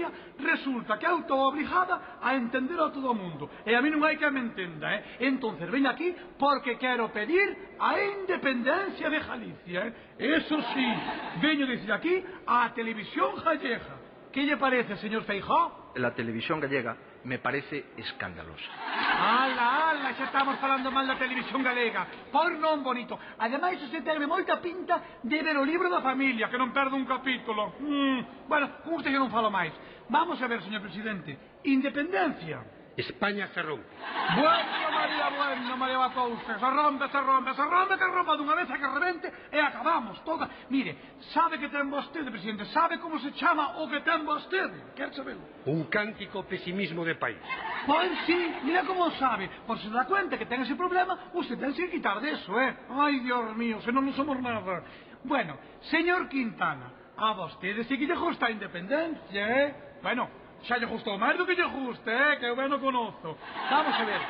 Galicia resulta que eu estou obrigada a entender a todo o mundo. E a mí non hai que me entenda, Entonces, veño aquí porque quero pedir a independencia de Galicia, Eso sí, veño dicir aquí a televisión gallega. ¿Qué lle parece, señor Feijóo? La televisión gallega me parece escandalosa. Ala, xa estamos falando mal da televisión galega. Por non bonito. Ademais, se tenme moita pinta de ver o libro da familia, que non perdo un capítulo. Bueno, con usted xa non falo máis. Vamos a ver, señor presidente. Independencia. España se rompe. Bueno, María Batousa. Se rompe, que rompa dunha vez, que rebente e acabamos toda. Mire, sabe que ten vostede, presidente? Sabe como se chama o que ten vostede? Quer sabelo? Un cántico pesimismo de país. Pois sí, mira como sabe. Por se dá cuenta que ten ese problema, usted ten que quitar de eso, Ai, Dios mío, se non somos nada. Bueno, señor Quintana, a vostede sí que lle gusta a independencia, Bueno, xa lle gustou máis do que lle guste, que eu ben o conozo. Vamos a ver,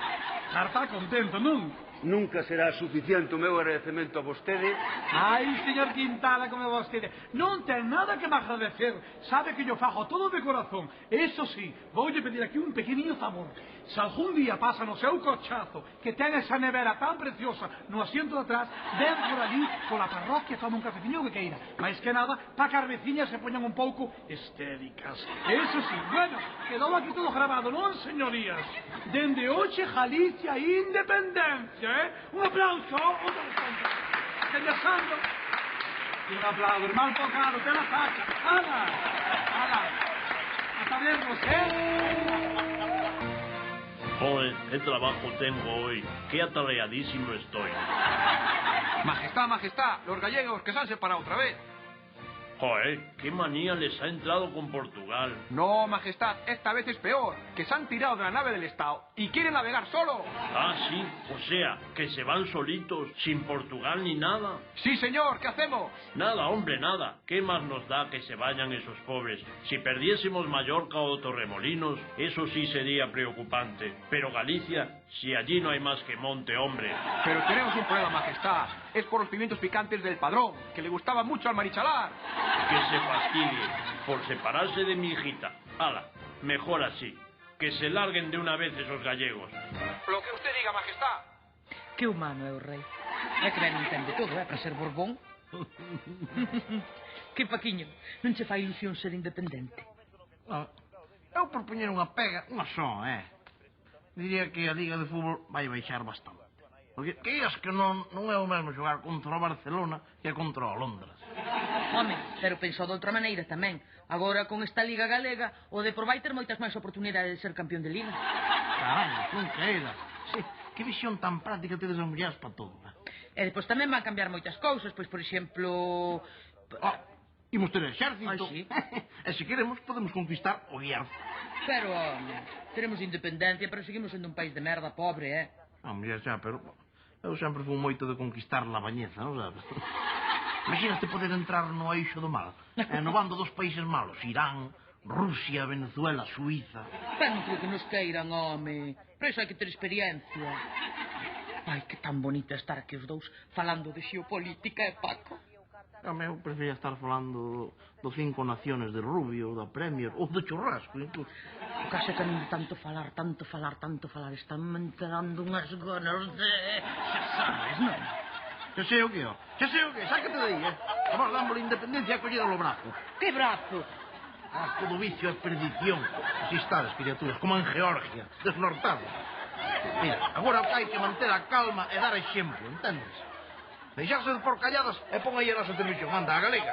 xa está contento, non? Nunca será suficiente o meu agradecemento a vostede. Ai, señor Quintana, como vostede, non ten nada que me agradecer. Sabe que yo fago todo de corazón. Eso sí, voulle pedir aquí un pequeniño favor. Se algún día pasa no seu cochazo que ten esa nevera tan preciosa no asiento de atrás, ven por allí pola parroquia, toma un cafetiño que queira. Mais que nada, para que as veciñas se poñan un pouco histéricas. Eso sí, bueno, quedou aquí todo grabado, non, señorías? Dende hoxe, Galicia independencia, Un aplauso, otro aplauso. Señor Santo. Y un aplauso, mal tocado, te la saca. ¡Hala! Hasta vernos, Joder, qué trabajo tengo hoy. Qué atareadísimo estoy. Majestad, los gallegos que se han separado otra vez. Joder, qué manía les ha entrado con Portugal. No, Majestad, esta vez es peor, que se han tirado de la nave del Estado y quieren navegar solo. Ah, sí, o sea, que se van solitos, sin Portugal ni nada. Sí, señor, ¿qué hacemos? Nada, hombre, nada. ¿Qué más nos da que se vayan esos pobres? Si perdiésemos Mallorca o Torremolinos, eso sí sería preocupante. Pero Galicia, si allí no hay más que monte, hombre. Pero tenemos un problema, Majestad. Es por los pimientos picantes del padrón, que le gustaba mucho al marichalar. Que se fastidie por separarse de mi hijita. Hala, mejor así. Que se larguen de una vez esos gallegos. Lo que usted diga, Majestad. Que humano é o rei. É que ben entende todo, para ser Borbón. Que Paquiño, non che fai ilusión ser independente? Eu por poñer unha pega, unha só, diría que a Liga de Fútbol vai baixar bastante. Porque que non é o mesmo xogar contra o Barcelona que contra o Londres. Home, pero pensou de outra maneira tamén. Agora, con esta Liga Galega, o Depor vai ter moitas máis oportunidades de ser campeón de Liga. Caralho, non queira. Sí, que visión tan práctica tedes as mulleres para todo, E depois tamén van cambiar moitas cousas, pois, por exemplo... Imos ter exército. Ai, sí. E se queremos, podemos conquistar o Bierzo. Pero, teremos independencia, pero seguimos sendo un país de merda, pobre, Hombre, xa, pero... Eu sempre fui moito de conquistar la bañeza, non sabes? Imagínate poder entrar no eixo do mal, no bando dos países malos, Irán, Rusia, Venezuela, Suiza. Pero non creo que nos queiran, home. Pero iso hai que ter experiencia. Ai, que tan bonito estar aquí os dous falando de xeopolítica, Paco? Eu prefería estar falando do 5 naciones de Rubio, da Premier, ou do churrasco, incluso. O caso é que non tanto falar, están me enterando unhas ganas de... Xa sabes, non? Xa sei o que, sácate de aí, Vamos, dámosle independencia e collida lo brazo. Que brazo? Todo vicio é perdición. Así estades, criaturas, como en Georgia, desnortados. Mira, agora hai que manter a calma e dar exemplo, entendes? Deixarse de porcalladas e pon aí a nosa televisión, anda, a galega.